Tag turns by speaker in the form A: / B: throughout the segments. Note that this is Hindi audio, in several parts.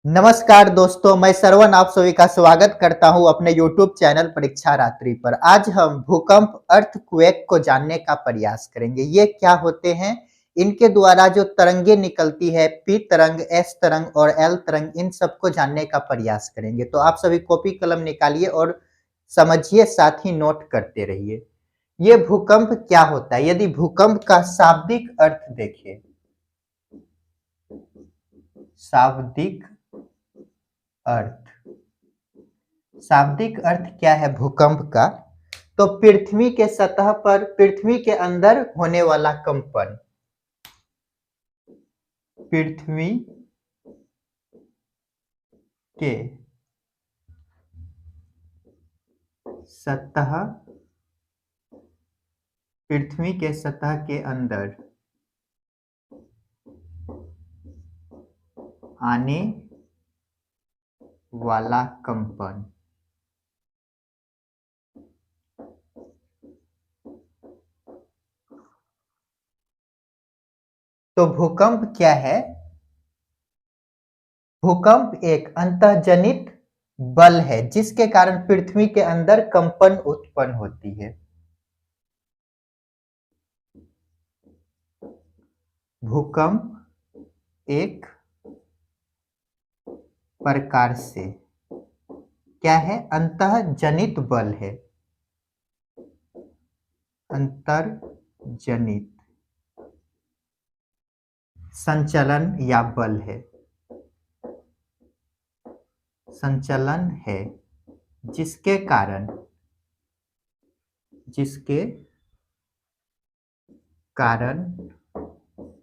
A: नमस्कार दोस्तों, मैं श्रवण आप सभी का स्वागत करता हूं अपने YouTube चैनल परीक्षा रात्रि पर। आज हम भूकंप अर्थक्वेक को जानने का प्रयास करेंगे। ये क्या होते हैं? इनके द्वारा जो तरंगे निकलती है, पी तरंग, एस तरंग और एल तरंग, इन सबको जानने का प्रयास करेंगे। तो आप सभी कॉपी कलम निकालिए और समझिए, साथ ही नोट करते रहिए। ये भूकंप क्या होता है? यदि भूकंप का शाब्दिक अर्थ देखें, शाब्दिक अर्थ, शाब्दिक अर्थ क्या है भूकंप का? तो पृथ्वी के सतह पर, पृथ्वी के अंदर होने वाला कंपन, पृथ्वी के सतह, पृथ्वी के सतह के अंदर आने वाला कंपन। तो भूकंप क्या है? भूकंप एक अंतःजनित बल है जिसके कारण पृथ्वी के अंदर कंपन उत्पन्न होती है। भूकंप एक प्रकार से क्या है? अंतःजनित बल है, अंतर्जनित संचलन या बल है, संचलन है जिसके कारण, जिसके कारण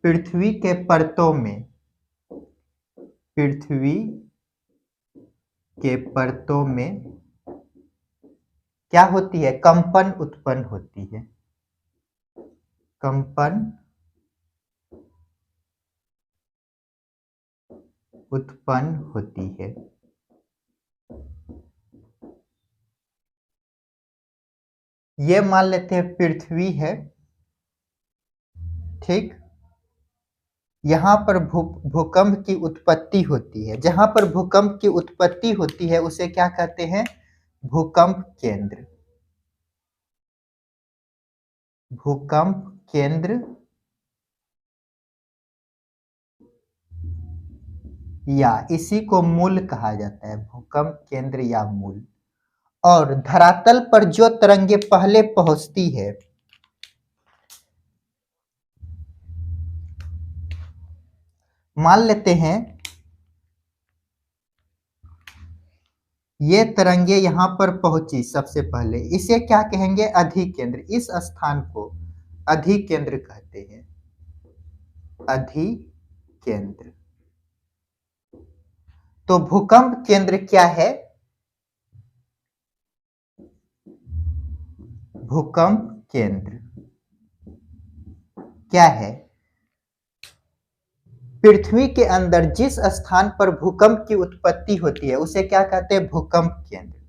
A: पृथ्वी के परतों में, पृथ्वी के परतों में क्या होती है? कंपन उत्पन्न होती है, कंपन उत्पन्न होती है। ये मान लेते हैं पृथ्वी है, ठीक। यहाँ पर भूकंप की उत्पत्ति होती है। जहां पर भूकंप की उत्पत्ति होती है उसे क्या कहते हैं? भूकंप केंद्र, भूकंप केंद्र या इसी को मूल कहा जाता है, भूकंप केंद्र या मूल। और धरातल पर जो तरंगे पहले पहुंचती है, मान लेते हैं ये तरंगे यहां पर पहुंची सबसे पहले, इसे क्या कहेंगे? अधिकेंद्र। इस स्थान को अधिकेंद्र कहते हैं, अधिकेंद्र। तो भूकंप केंद्र क्या है? भूकंप केंद्र क्या है? पृथ्वी के अंदर जिस स्थान पर भूकंप की उत्पत्ति होती है उसे क्या कहते हैं? भूकंप केंद्र।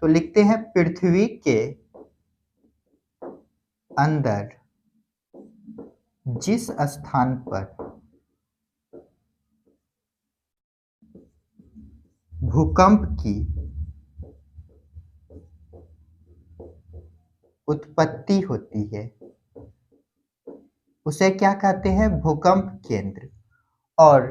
A: तो लिखते हैं पृथ्वी के अंदर जिस स्थान पर भूकंप की उत्पत्ति होती है उसे क्या कहते हैं? भूकंप केंद्र। और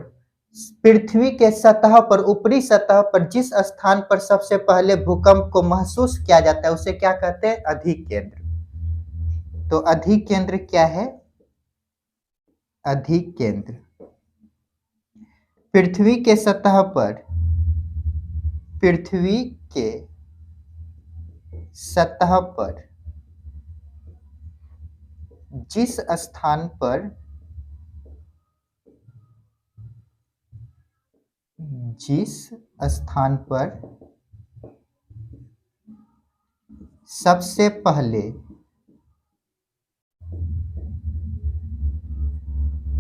A: पृथ्वी के सतह पर, ऊपरी सतह पर जिस स्थान पर सबसे पहले भूकंप को महसूस किया जाता है उसे क्या कहते हैं? अधिकेंद्र। तो अधिकेंद्र क्या है? अधिकेंद्र पृथ्वी के सतह पर, पृथ्वी के सतह पर जिस स्थान पर, जिस स्थान पर सबसे पहले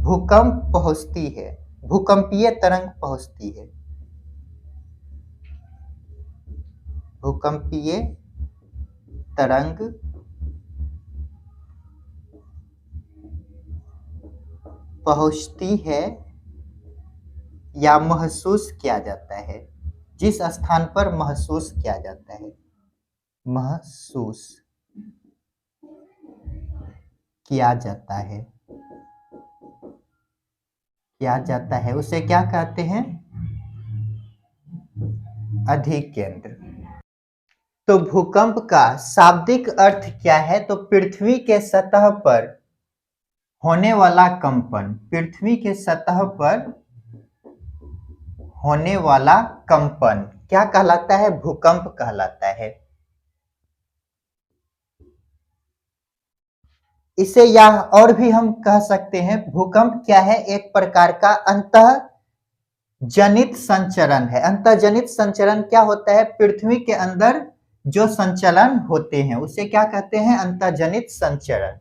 A: भूकंप पहुंचती है, भूकंपीय तरंग पहुंचती है, भूकंपीय तरंग पहुंचती है या महसूस किया जाता है, जिस स्थान पर महसूस किया जाता है, महसूस किया जाता है, किया जाता है, उसे क्या कहते हैं? अधिकेंद्र। तो भूकंप का शाब्दिक अर्थ क्या है? तो पृथ्वी के सतह पर होने वाला कंपन, पृथ्वी के सतह पर होने वाला कंपन क्या कहलाता है? भूकंप कहलाता है। इसे या और भी हम कह सकते हैं, भूकंप क्या है? एक प्रकार का अंतः जनित संचरण है। अंतः जनित संचरण क्या होता है? पृथ्वी के अंदर जो संचलन होते हैं उसे क्या कहते हैं? अंतः जनित संचरण।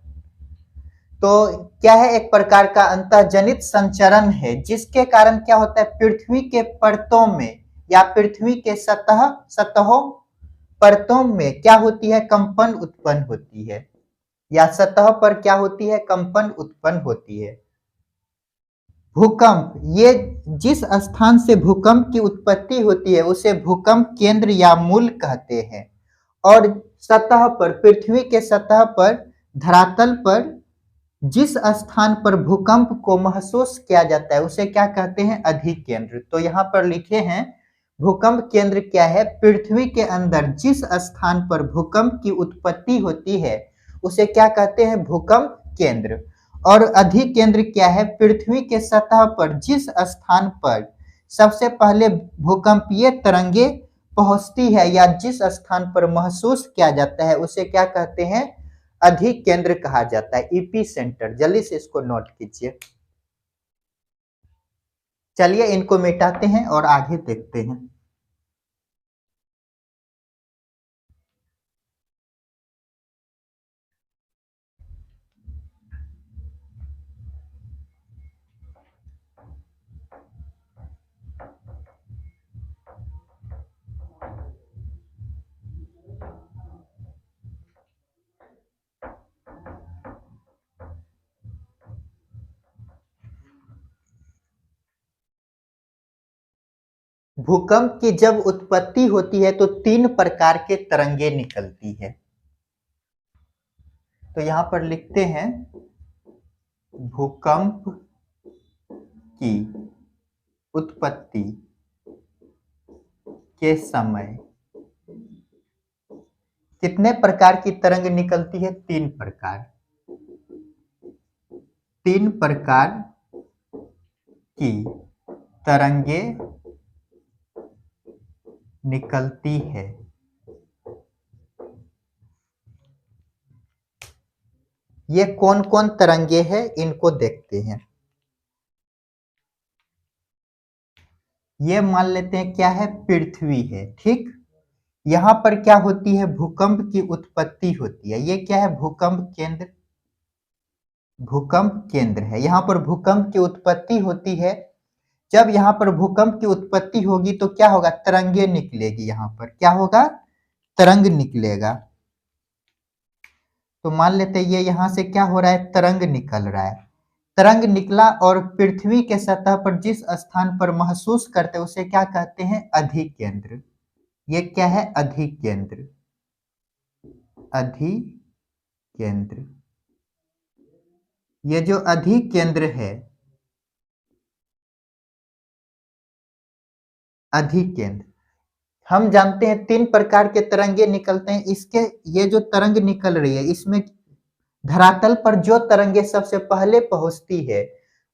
A: तो क्या है? एक प्रकार का अंतःजनित संचरण है, जिसके कारण क्या होता है? पृथ्वी के परतों में या पृथ्वी के सतहों परतों में क्या होती है? कंपन उत्पन्न होती है, या सतह पर क्या होती है? कंपन उत्पन्न होती है। भूकंप, ये जिस स्थान से भूकंप की उत्पत्ति होती है उसे भूकंप केंद्र या मूल कहते हैं। और सतह पर, पृथ्वी के सतह पर, धरातल पर जिस स्थान पर भूकंप को महसूस किया जाता है उसे क्या कहते हैं? अधिकेंद्र। तो यहाँ पर लिखे हैं, भूकंप केंद्र क्या है? पृथ्वी के अंदर जिस स्थान पर भूकंप की उत्पत्ति होती है उसे क्या कहते हैं? भूकंप केंद्र। और अधिकेंद्र क्या है? पृथ्वी के सतह पर जिस स्थान पर सबसे पहले भूकंपीय तरंगे पहुंचती है या जिस स्थान पर महसूस किया जाता है उसे क्या कहते हैं? अधिकेंद्र कहा जाता है, ईपी सेंटर। जल्दी से इसको नोट कीजिए। चलिए इनको मिटाते हैं और आगे देखते हैं। भूकंप की जब उत्पत्ति होती है तो 3 प्रकार के तरंगे निकलती है। तो यहां पर लिखते हैं, भूकंप की उत्पत्ति के समय कितने प्रकार की तरंग निकलती है? 3 प्रकार। 3 प्रकार की तरंगे निकलती है। ये कौन कौन तरंगे हैं इनको देखते हैं। ये मान लेते हैं क्या है? पृथ्वी है, ठीक। यहां पर क्या होती है? भूकंप की उत्पत्ति होती है। ये क्या है? भूकंप केंद्र, भूकंप केंद्र है। यहां पर भूकंप की उत्पत्ति होती है। जब यहां पर भूकंप की उत्पत्ति होगी तो क्या होगा? तरंगे निकलेगी। यहां पर क्या होगा? तरंग निकलेगा। तो मान लेते हैं ये यहां से क्या हो रहा है? तरंग निकल रहा है। तरंग निकला और पृथ्वी के सतह पर जिस स्थान पर महसूस करते हैं उसे क्या कहते हैं? अधिकेंद्र। ये क्या है? अधिकेंद्र, अधिकेंद्र। ये जो अधिकेंद्र है, अधिकेंद्र, हम जानते हैं 3 प्रकार के तरंगे निकलते हैं। इसके ये जो तरंग निकल रही है इसमें धरातल पर जो तरंगे सबसे पहले पहुंचती है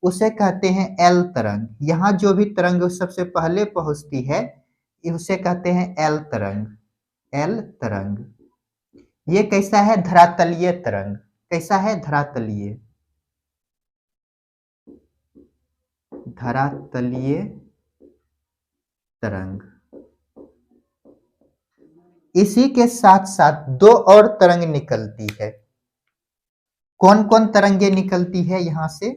A: उसे कहते हैं एल तरंग। यहाँ जो भी तरंग सबसे पहले पहुंचती है उसे कहते हैं एल तरंग, एल तरंग। ये कैसा है? धरातलीय तरंग। कैसा है? धरातलीय, धरातलीय तरंग। इसी के साथ साथ 2 और तरंग निकलती है। कौन कौन तरंगे निकलती है? यहां से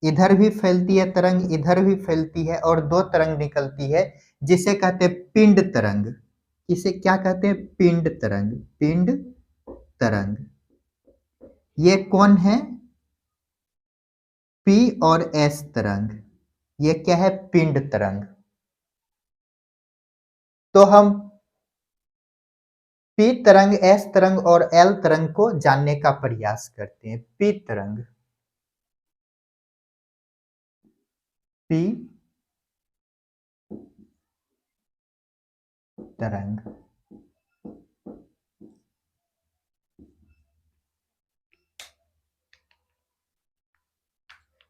A: इधर भी फैलती है तरंग, इधर भी फैलती है, और 2 तरंग निकलती है जिसे कहते हैं पिंड तरंग। इसे क्या कहते हैं? पिंड तरंग, पिंड तरंग। ये कौन है? पी और एस तरंग। ये क्या है? पिंड तरंग। तो हम पी तरंग, एस तरंग और एल तरंग को जानने का प्रयास करते हैं। पी तरंग, पी तरंग,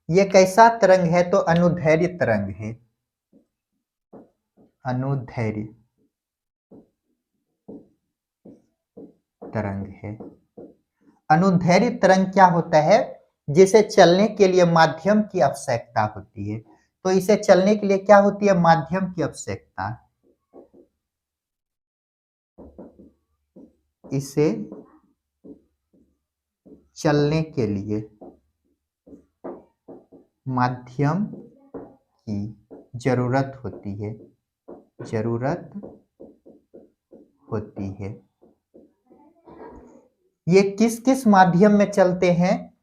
A: ये कैसा तरंग है? तो अनुदैर्घ्य तरंग है। अनुदैर्घ्य तरंग है। अनुदैर्घ्य तरंग क्या होता है? जिसे चलने के लिए माध्यम की आवश्यकता होती है। तो इसे चलने के लिए क्या होती है? माध्यम की आवश्यकता। इसे चलने के लिए माध्यम की जरूरत होती है। जरूरत होती है। ये किस किस माध्यम में चलते हैं?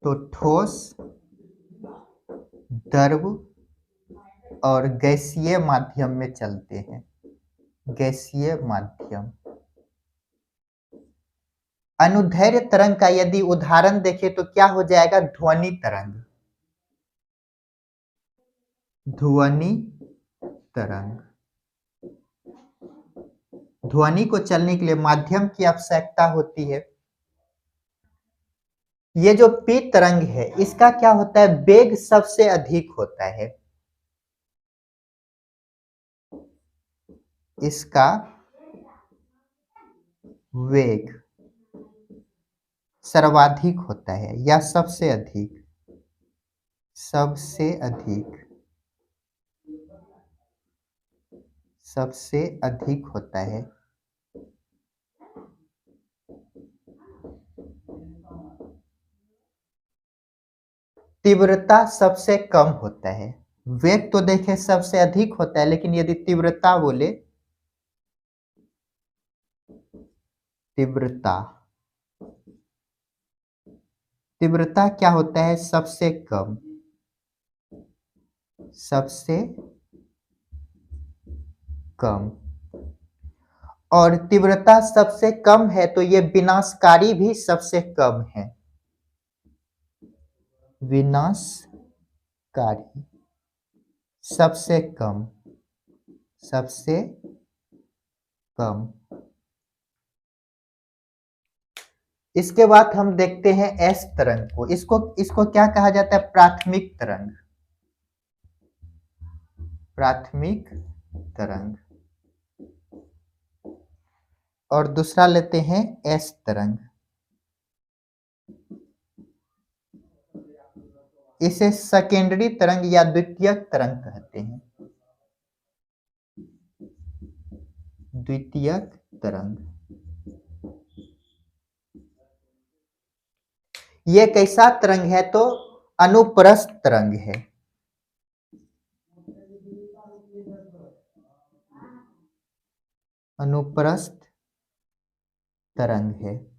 A: तो ठोस, द्रव और गैसीय माध्यम में चलते हैं। गैसीय माध्यम। अनुदैर्घ्य तरंग का यदि उदाहरण देखें तो क्या हो जाएगा? ध्वनि तरंग। ध्वनि तरंग। ध्वनि को चलने के लिए माध्यम की आवश्यकता होती है। ये जो पी तरंग है, इसका क्या होता है? वेग सबसे अधिक होता है। इसका वेग सर्वाधिक होता है या सबसे अधिक। सबसे अधिक। सबसे अधिक होता है। तीव्रता सबसे कम होता है। वेग तो देखें सबसे अधिक होता है, लेकिन यदि तीव्रता बोले, तीव्रता, तीव्रता क्या होता है? सबसे कम। सबसे कम। और तीव्रता सबसे कम है तो ये विनाशकारी भी सबसे कम है। विनाशकारी सबसे कम। सबसे कम। इसके बाद हम देखते हैं एस तरंग को। इसको इसको क्या कहा जाता है? प्राथमिक तरंग। प्राथमिक तरंग। और दूसरा लेते हैं एस तरंग। इसे सेकेंडरी तरंग या द्वितीयक तरंग कहते हैं। द्वितीयक तरंग। ये कैसा तरंग है? तो अनुप्रस्थ तरंग है। अनुप्रस्थ तरंग है।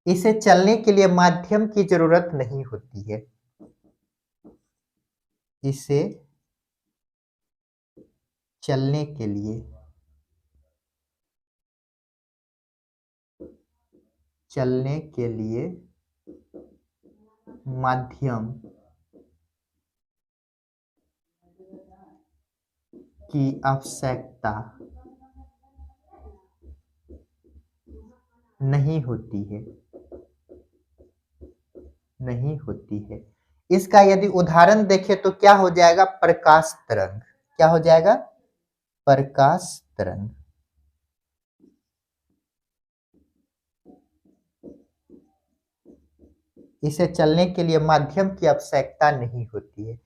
A: इसे चलने के लिए माध्यम की जरूरत नहीं होती है। इसे चलने के लिए माध्यम की आवश्यकता नहीं होती है। नहीं होती है। इसका यदि उदाहरण देखें तो क्या हो जाएगा? प्रकाश तरंग। क्या हो जाएगा? प्रकाश तरंग। इसे चलने के लिए माध्यम की आवश्यकता नहीं होती है।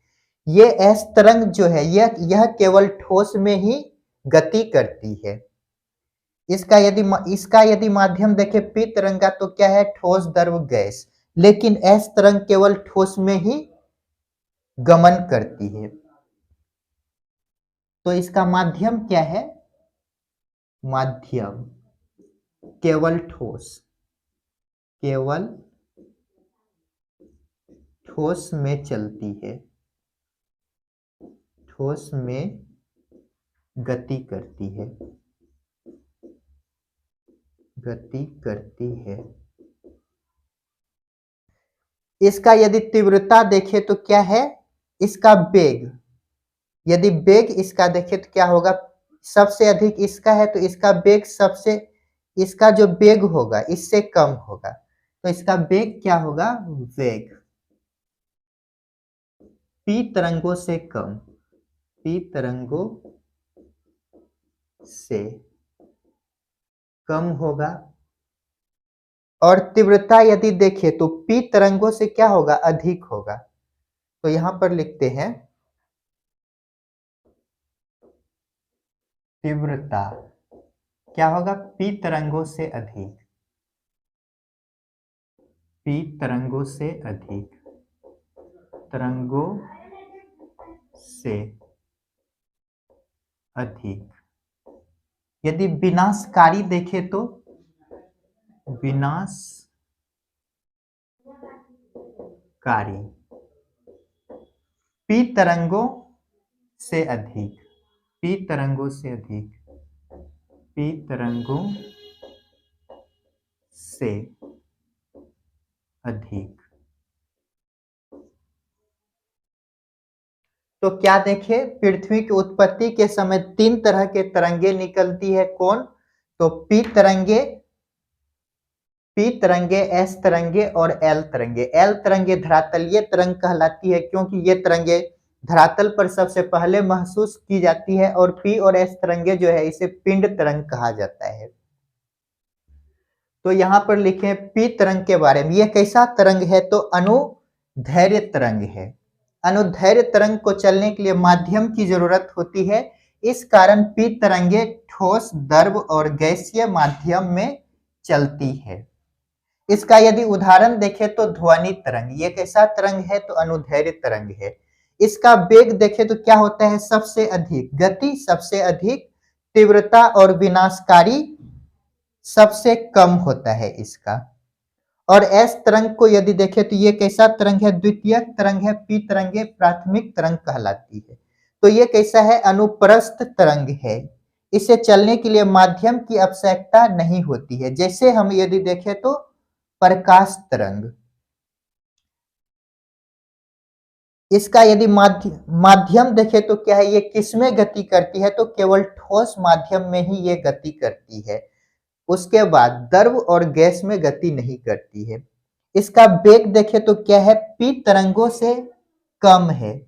A: ये एस तरंग जो है, यह केवल ठोस में ही गति करती है। इसका यदि माध्यम देखें पी तरंग का, तो क्या है? ठोस, द्रव, गैस। लेकिन एस तरंग केवल ठोस में ही गमन करती है। तो इसका माध्यम क्या है? माध्यम केवल ठोस। केवल ठोस में चलती है, ठोस में गति करती है, गति करती है। इसका यदि तीव्रता देखें तो क्या है, इसका वेग, यदि वेग इसका देखें तो क्या होगा, सबसे अधिक इसका है तो इसका वेग सबसे, इसका जो वेग होगा इससे कम होगा, तो इसका वेग क्या होगा, वेग p तरंगों से कम, p तरंगों से कम होगा। और तीव्रता यदि देखें तो p तरंगों से क्या होगा, अधिक होगा। तो यहां पर लिखते हैं तीव्रता क्या होगा, p तरंगों से अधिक, p तरंगों से अधिक, तरंगों से अधिक। यदि विनाशकारी देखें तो विनाशकारी, p तरंगों से अधिक, p तरंगों से अधिक, p तरंगों से अधिक। तो क्या देखें, पृथ्वी की उत्पत्ति के समय 3 तरह के तरंगे निकलती है, कौन, तो पी तरंगे, एस तरंगे और एल तरंगे। एल तरंगे धरातलीय तरंग कहलाती है क्योंकि ये तरंगे धरातल पर सबसे पहले महसूस की जाती है, और पी और एस तरंगे जो है इसे पिंड तरंग कहा जाता है। तो यहां पर लिखे पी तरंग के बारे में, यह कैसा तरंग है, तो अनुदैर्घ्य तरंग है। अनुदैर्घ्य तरंग को चलने के लिए माध्यम की जरूरत होती है, इस कारण पी तरंगे ठोस, द्रव और गैसीय माध्यम में चलती है। इसका यदि उदाहरण देखें तो ध्वनि तरंग, ये कैसा तरंग है, तो अनुदैर्घ्य तरंग है। इसका वेग देखें तो क्या होता है, सबसे अधिक, गति सबसे अधिक, तीव्रता और विनाशकारी सबसे कम होता है इसका। और एस तरंग को यदि देखें तो ये कैसा तरंग है, द्वितीयक तरंग है, पी तरंगे प्राथमिक तरंग कहलाती है। तो ये कैसा है, अनुप्रस्थ तरंग है, इसे चलने के लिए माध्यम की आवश्यकता नहीं होती है। जैसे हम यदि देखें तो प्रकाश तरंग, इसका यदि माध्यम देखें तो क्या है, ये किसमें गति करती है, तो केवल ठोस माध्यम में ही ये गति करती है, उसके बाद द्रव और गैस में गति नहीं करती है। इसका वेग देखें तो क्या है, पी तरंगों से कम है।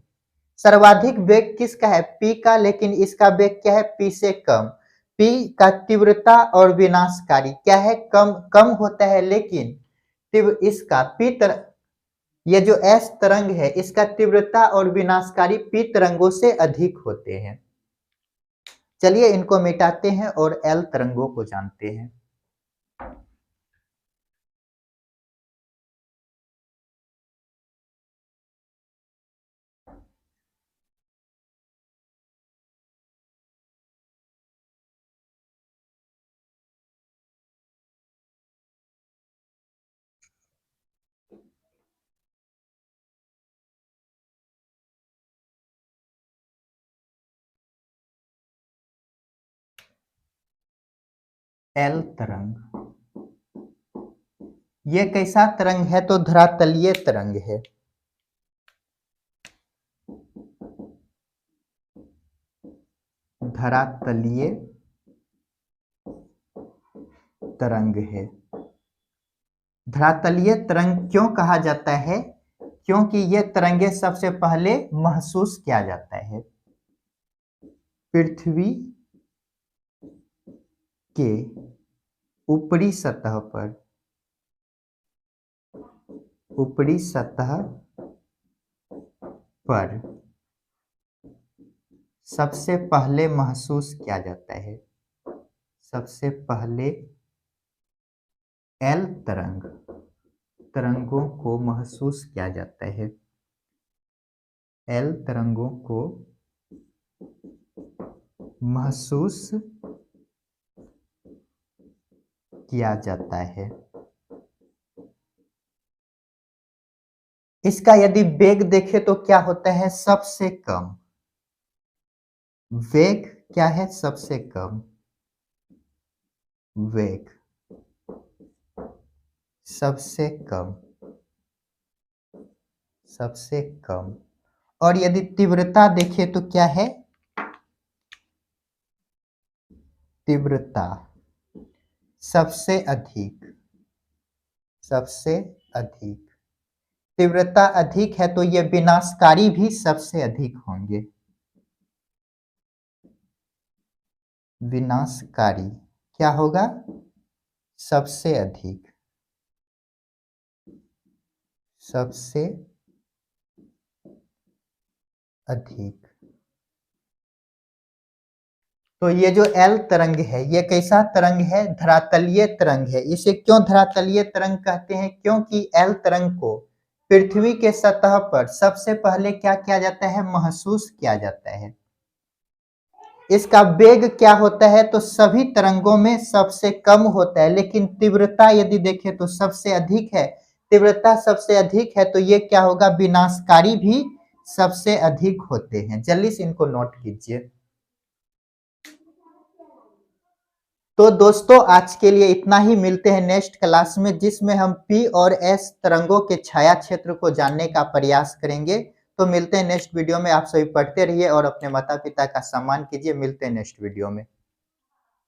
A: सर्वाधिक वेग किसका है, पी का, लेकिन इसका वेग क्या है, पी से कम। पी का तीव्रता और विनाशकारी क्या है, कम कम होता है, लेकिन इसका ये जो एस तरंग है इसका तीव्रता और विनाशकारी पी तरंगों से अधिक होते हैं। चलिए इनको मिटाते हैं और एल तरंगों को जानते हैं। एल तरंग, ये कैसा तरंग है, तो धरातलीय तरंग है। धरातलीय तरंग है। धरातलीय तरंग क्यों कहा जाता है, क्योंकि ये तरंगे सबसे पहले महसूस किया जाता है पृथ्वी के ऊपरी सतह पर, ऊपरी सतह पर सबसे पहले महसूस किया जाता है। सबसे पहले एल तरंग, तरंगों को महसूस किया जाता है, एल तरंगों को महसूस किया जाता है। इसका यदि वेग देखें तो क्या होता है? सबसे कम। वेग क्या है? सबसे कम। वेग सबसे कम, सबसे कम। और यदि तीव्रता देखें तो क्या है? तीव्रता सबसे अधिक, सबसे अधिक। तीव्रता अधिक है तो ये विनाशकारी भी सबसे अधिक होंगे। विनाशकारी क्या होगा? सबसे अधिक, सबसे अधिक। तो ये जो एल तरंग है ये कैसा तरंग है? धरातलीय तरंग है। इसे क्यों धरातलीय तरंग कहते हैं? क्योंकि एल तरंग को पृथ्वी के सतह पर सबसे पहले क्या किया जाता है? महसूस किया जाता है। इसका वेग क्या होता है? तो सभी तरंगों में सबसे कम होता है, लेकिन तीव्रता यदि देखें तो सबसे अधिक है। तीव्रता सबसे अधिक है तो ये क्या होगा? विनाशकारी भी सबसे अधिक होते हैं। जल्दी से इनको नोट कीजिए। तो दोस्तों आज के लिए इतना ही। मिलते हैं नेक्स्ट क्लास में, जिसमें हम पी और एस तरंगों के छाया क्षेत्र को जानने का प्रयास करेंगे। तो मिलते हैं नेक्स्ट वीडियो में। आप सभी पढ़ते रहिए और अपने माता पिता का सम्मान कीजिए। मिलते हैं नेक्स्ट वीडियो में।